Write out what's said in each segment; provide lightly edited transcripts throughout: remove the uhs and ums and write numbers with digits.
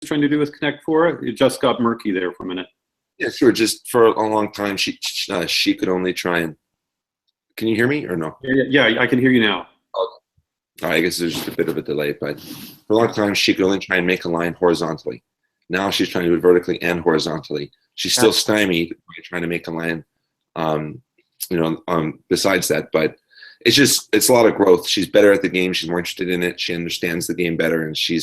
trying to do with Connect Four? It just got murky there for a minute. Yeah, sure. Just for a long time, she could only try and. Can you hear me or no? Yeah, I can hear you now. I guess there's just a bit of a delay, but for a long time she could only try and make a line horizontally. Now she's trying to do it vertically and horizontally. She's still stymied by trying to make a line, besides that. But it's a lot of growth. She's better at the game. She's more interested in it. She understands the game better, and she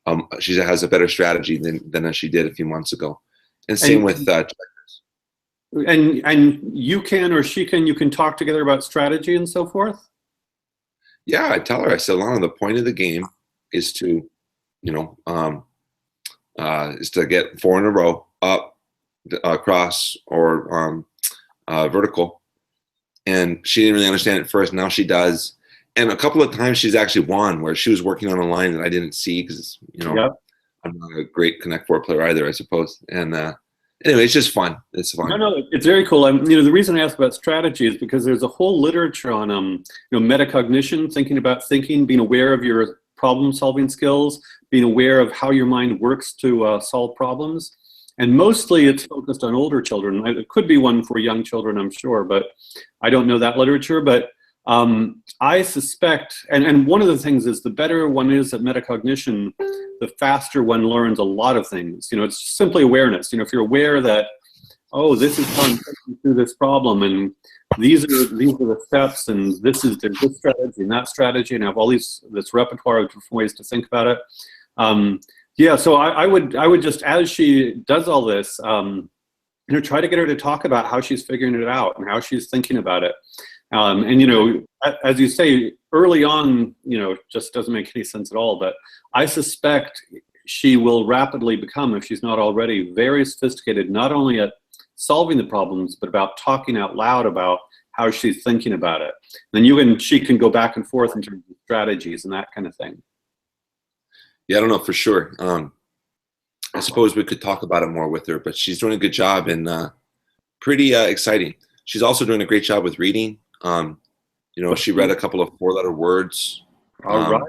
has a better strategy than she did a few months ago. And same with checkers. And you can or she can, you can talk together about strategy and so forth? Yeah, I tell her, I said, Alana, the point of the game is to, is to get 4 in a row, up, across, or vertical. And she didn't really understand it first. Now she does. And a couple of times she's actually won where she was working on a line that I didn't see because, I'm not a great Connect Four player either, I suppose. And anyway, it's just fun. It's fun. No, it's very cool. The reason I asked about strategy is because there's a whole literature on, metacognition, thinking about thinking, being aware of your problem-solving skills, being aware of how your mind works to solve problems. And mostly it's focused on older children. It could be one for young children, I'm sure, but I don't know that literature. But I suspect, and one of the things is the better one is at metacognition, the faster one learns a lot of things. It's simply awareness. If you're aware that, oh, this is how I'm thinking through this problem, and these are the steps, and there's this strategy and that strategy, and I have all this repertoire of different ways to think about it. So I would just, as she does all this, try to get her to talk about how she's figuring it out and how she's thinking about it. As you say, early on, just doesn't make any sense at all, but I suspect she will rapidly become, if she's not already, very sophisticated, not only at solving the problems, but about talking out loud about how she's thinking about it. Then she can go back and forth in terms of strategies and that kind of thing. Yeah, I don't know for sure. I suppose we could talk about it more with her, but she's doing a good job and pretty exciting. She's also doing a great job with reading. She read a couple of 4-letter words. All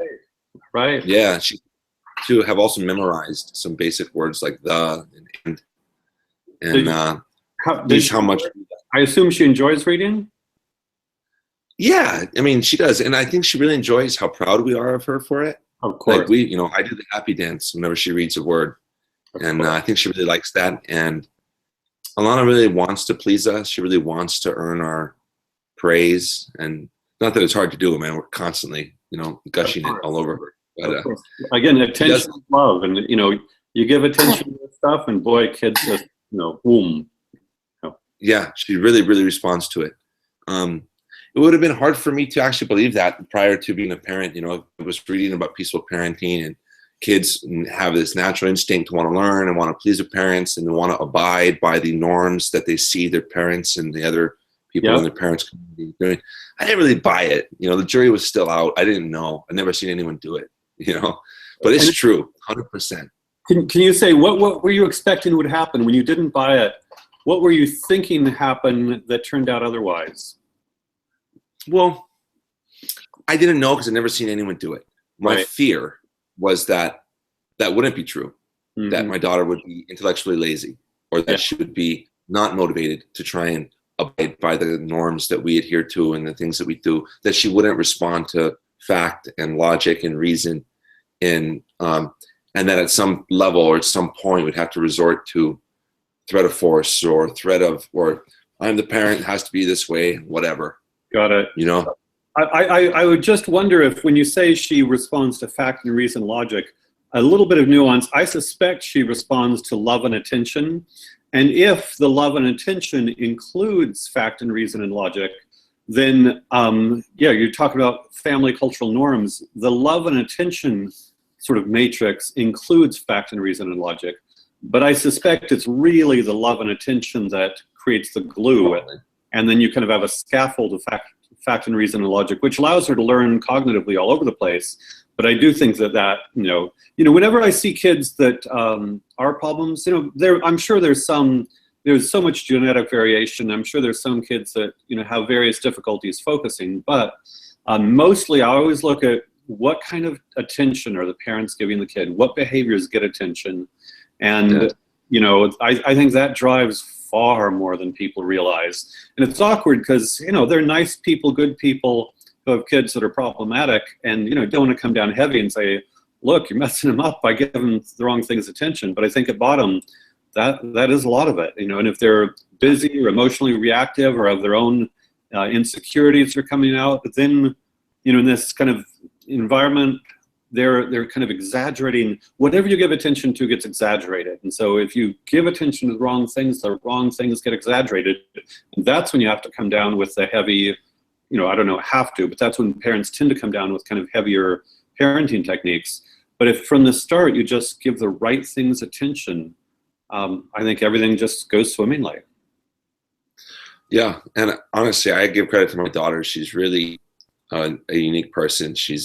right. Yeah, she too have also memorized some basic words like the and how much. I assume she enjoys reading. Yeah, she does, and I think she really enjoys how proud we are of her for it. Of course. Like I do the happy dance whenever she reads a word, and I think she really likes that. And Alana really wants to please us. She really wants to earn our praise, and not that it's hard to do. We're constantly, gushing it all over her. But again, attention is love, and you give attention to stuff, and boy, kids just boom. Yeah, she really, really responds to it. It would have been hard for me to actually believe that prior to being a parent. I was reading about peaceful parenting, and kids have this natural instinct to want to learn and want to please their parents, and they want to abide by the norms that they see their parents and the other people in their parents' community doing. I didn't really buy it. The jury was still out. I didn't know. I'd never seen anyone do it. But it's true, 100%. Can you say what were you expecting would happen when you didn't buy it? What were you thinking happened that turned out otherwise? Well, I didn't know because I'd never seen anyone do it. My fear was that wouldn't be true, that my daughter would be intellectually lazy, or that she would be not motivated to try and abide by the norms that we adhere to and the things that we do, that she wouldn't respond to fact and logic and reason, and that at some level or at some point would have to resort to threat of force or or I'm the parent, it has to be this way, whatever. Got it. I would just wonder if when you say she responds to fact and reason logic, a little bit of nuance, I suspect she responds to love and attention. And if the love and attention includes fact and reason and logic, then you're talking about family cultural norms. The love and attention sort of matrix includes fact and reason and logic. But I suspect it's really the love and attention that creates the glue. And then you kind of have a scaffold of fact and reason and logic, which allows her to learn cognitively all over the place. But I do think that whenever I see kids that are problems, I'm sure there's so much genetic variation. I'm sure there's some kids that have various difficulties focusing. But mostly, I always look at what kind of attention are the parents giving the kid? What behaviors get attention? And, you know, I think that drives far more than people realize. And it's awkward because, you know, they're nice people, good people who have kids that are problematic and, you know, don't want to come down heavy and say, look, you're messing them up by giving the wrong things attention. But I think at bottom, that is a lot of it, you know. And if they're busy or emotionally reactive or have their own insecurities are coming out, but then, you know, in this kind of environment, they're kind of exaggerating. Whatever you give attention to gets exaggerated. And so if you give attention to the wrong things get exaggerated. And that's when you have to come down with the heavy, you know, I don't know, have to, but that's when parents tend to come down with kind of heavier parenting techniques. But if from the start you just give the right things attention, I think everything just goes swimmingly. Yeah, and honestly, I give credit to my daughter. She's really a unique person. She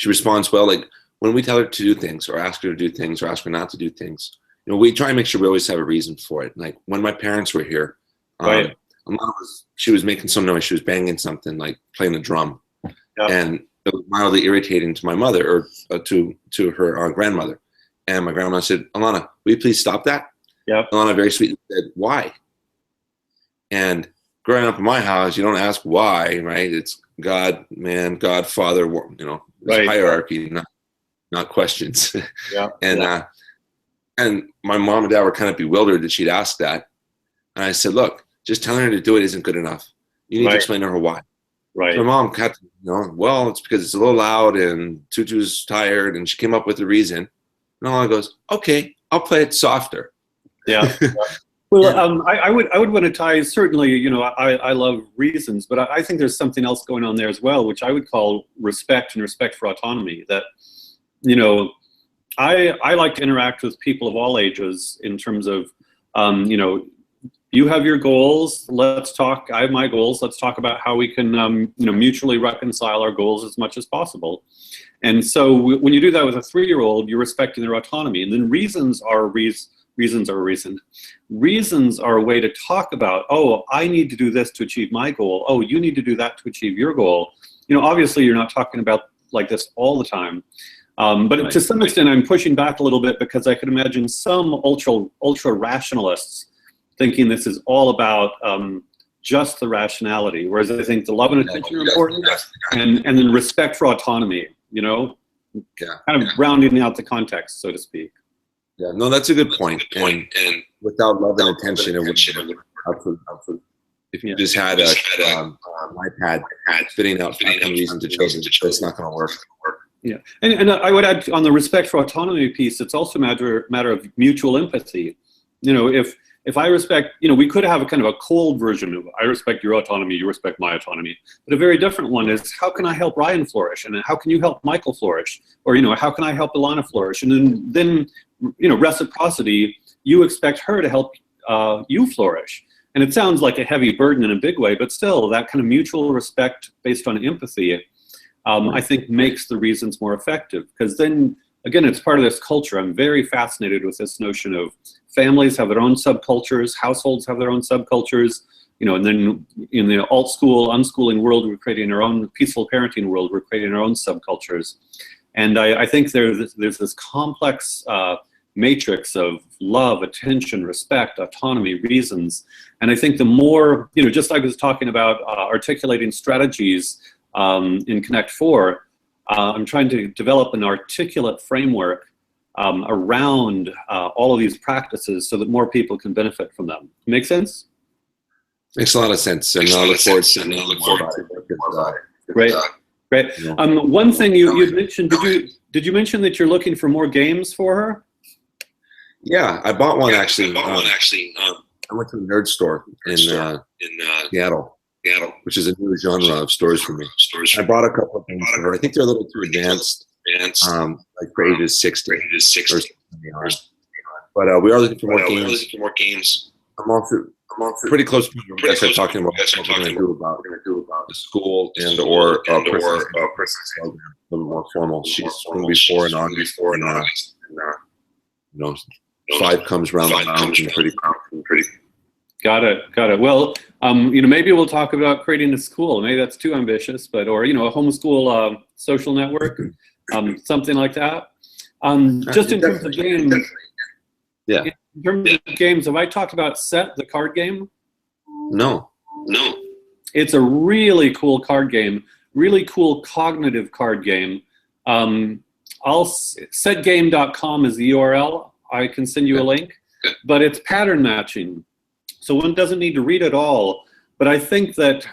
responds well. Like when we tell her to do things, or ask her to do things, or ask her not to do things, you know, we try and make sure we always have a reason for it. Like when my parents were here, right. She was making some noise. She was banging something, like playing a drum, and it was mildly irritating to my mother, or to her grandmother. And my grandma said, "Alana, will you please stop that?" Yeah. Alana very sweetly said, "Why?" And growing up in my house, you don't ask why, right? It's God, man, God, Father, you know, right. Hierarchy, not questions. Yeah. And my mom and dad were kind of bewildered that she'd ask that. And I said, look, just telling her to do it isn't good enough. You need to explain to her why. Right. So my mom had to, you know, well, it's because it's a little loud and Tutu's tired, and she came up with a reason. And Alana goes, okay, I'll play it softer. Yeah. Well, I would want to tie, certainly, you know, I love reasons, but I think there's something else going on there as well, which I would call respect and respect for autonomy. That, you know, I like to interact with people of all ages in terms of, you know, you have your goals, let's talk, I have my goals, let's talk about how we can, you know, mutually reconcile our goals as much as possible. And so when you do that with a 3-year-old, you're respecting their autonomy. And then reasons are a reason. Reasons are a way to talk about, oh, I need to do this to achieve my goal. Oh, you need to do that to achieve your goal. You know, obviously you're not talking about like this all the time. But to some extent, I'm pushing back a little bit because I could imagine some ultra rationalists thinking this is all about just the rationality, whereas I think the love and attention are important, and then respect for autonomy, you know, kind of rounding out the context, so to speak. Yeah, no, that's a good point. And without love and attention, it would absolutely. If you just had an iPad spitting out reasons to children, it's not going to work. Yeah, and I would add on the respect for autonomy piece, it's also a matter of mutual empathy. You know, if I respect, you know, we could have a kind of a cold version of I respect your autonomy, you respect my autonomy. But a very different one is how can I help Ryan flourish, and how can you help Michael flourish, or you know, how can I help Alana flourish, and then you know, reciprocity. You expect her to help you flourish. And it sounds like a heavy burden in a big way, but still that kind of mutual respect based on empathy, I think makes the reasons more effective. Because then, again, it's part of this culture. I'm very fascinated with this notion of families have their own subcultures, households have their own subcultures, you know, and then in the alt school, unschooling world, we're creating our own peaceful parenting world, we're creating our own subcultures. And I think there's this complex matrix of love, attention, respect, autonomy, reasons. And I think the more, you know, just like I was talking about articulating strategies in Connect 4, I'm trying to develop an articulate framework around all of these practices so that more people can benefit from them. Make sense? Makes a lot of sense. And I look forward to it. Great. Great. One thing you mentioned, did you mention that you're looking for more games for her? Yeah, I bought one actually. I went to a nerd store in Seattle, which is a new genre of stores for me. I bought a couple of things for her. I think they're a little too advanced, like for ages 6 to 60. But we are looking for more games. I'm also pretty close to what you guys are talking about. What we're going to do about the school and or Christmas program, a little more formal. She's going to be 4 in August. You know, 5 comes round and pretty. Got it. Got it. Well, you know, maybe we'll talk about creating a school. Maybe that's too ambitious, but, or, you know, a homeschool social network, something like that. Just in terms of games. Yeah. In terms of games, have I talked about Set, the card game? No. It's a really cool card game, really cool cognitive card game. Setgame.com is the URL. I can send you a link, but it's pattern matching. So one doesn't need to read it all, but I think that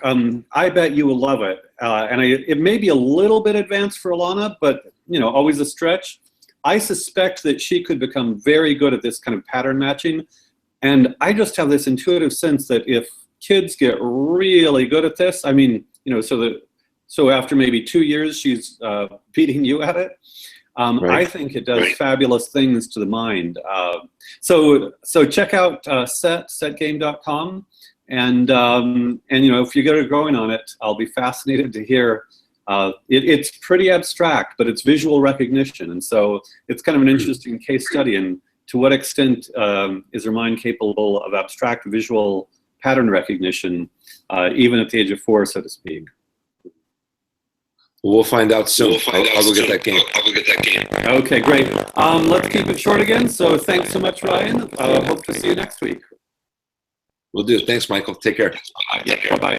I bet you will love it. And it may be a little bit advanced for Alana, but you know, always a stretch. I suspect that she could become very good at this kind of pattern matching. And I just have this intuitive sense that if kids get really good at this, I mean, you know, so after maybe 2 years, she's beating you at it. I think it does fabulous things to the mind. So check out setgame.com, and you know, if you get going on it, I'll be fascinated to hear. It's pretty abstract, but it's visual recognition, and so it's kind of an interesting case study in to what extent is her mind capable of abstract visual pattern recognition, even at the age of 4, so to speak. We'll find out soon. I'll go get that game. Okay, great. Let's keep it short again. So thanks so much, Ryan. Hope to see you next week. Will do. Thanks, Michael. Take care. Bye-bye.